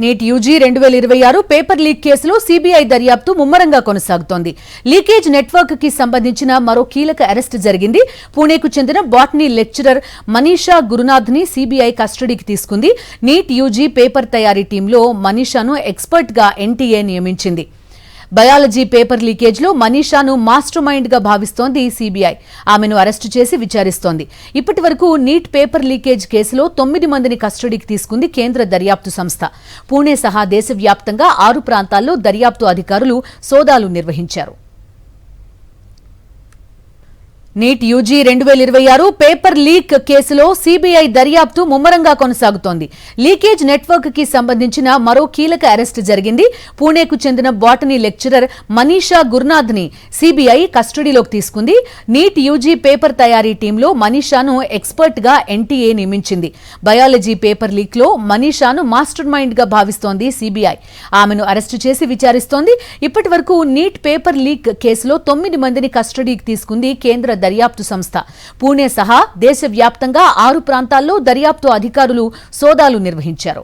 NEET UG 2026 paper leak కేసులో CBI దర్యాప్తు ముమ్మరంగా కొనసాగుతోంది. లీకేజ్ నెట్వర్క్ కి సంబంధించిన మరో కీలక అరెస్టు జరిగింది. పూణేకు చెందిన బాటనీ లెక్చరర్ మనీషా గురునాథ్ ని సీబీఐ కస్టడీకి తీసుకుంది. నీట్ యూజీ పేపర్ తయారీ టీంలో మనీషాను ఎక్స్పర్ట్ గా ఎన్టీఏ నియమించింది. బయాలజీ పేపర్ లీకేజ్ లో మనీషాను మాస్టర్ మైండ్ గా భావిస్తోంది సీబీఐ. ఆమెను అరెస్టు చేసి విచారిస్తోంది. ఇప్పటి వరకు నీట్ పేపర్ లీకేజ్ కేసులో 9 మందిని కస్టడీకి తీసుకుంది కేంద్ర దర్యాప్తు సంస్థ. పూణే సహా దేశవ్యాప్తంగా 6 ప్రాంతాల్లో దర్యాప్తు అధికారులు సోదాలు నిర్వహించారు. నీట్ యూజీ 2026 పేపర్ లీక్ కేసులో సీబీఐ దర్యాప్తు ముమ్మరంగా కొనసాగుతోంది. లీకేజ్ నెట్వర్క్ కి సంబంధించిన మరో కీలక అరెస్టు జరిగింది. పూణేకు చెందిన బాటనీ లెక్చరర్ మనీషా గురునాథ్ ని సీబీఐ కస్టడీలోకి తీసుకుంది. నీట్ యూజీ పేపర్ తయారీ టీంలో మనీషాను ఎక్స్పర్ట్ గా ఎన్టీఏ నియమించింది. బయాలజీ పేపర్ లీక్ లో మనీషాను మాస్టర్ మైండ్ గా భావిస్తోంది సీబీఐ. ఆమెను అరెస్టు చేసి విచారిస్తోంది. ఇప్పటి వరకు నీట్ పేపర్ లీక్ కేసులో 9 మందిని కస్టడీకి తీసుకుంది కేంద్ర దర్యాప్తు సంస్థ. పూణే సహా దేశవ్యాప్తంగా 6 ప్రాంతాల్లో దర్యాప్తు అధికారులు సోదాలు నిర్వహించారు.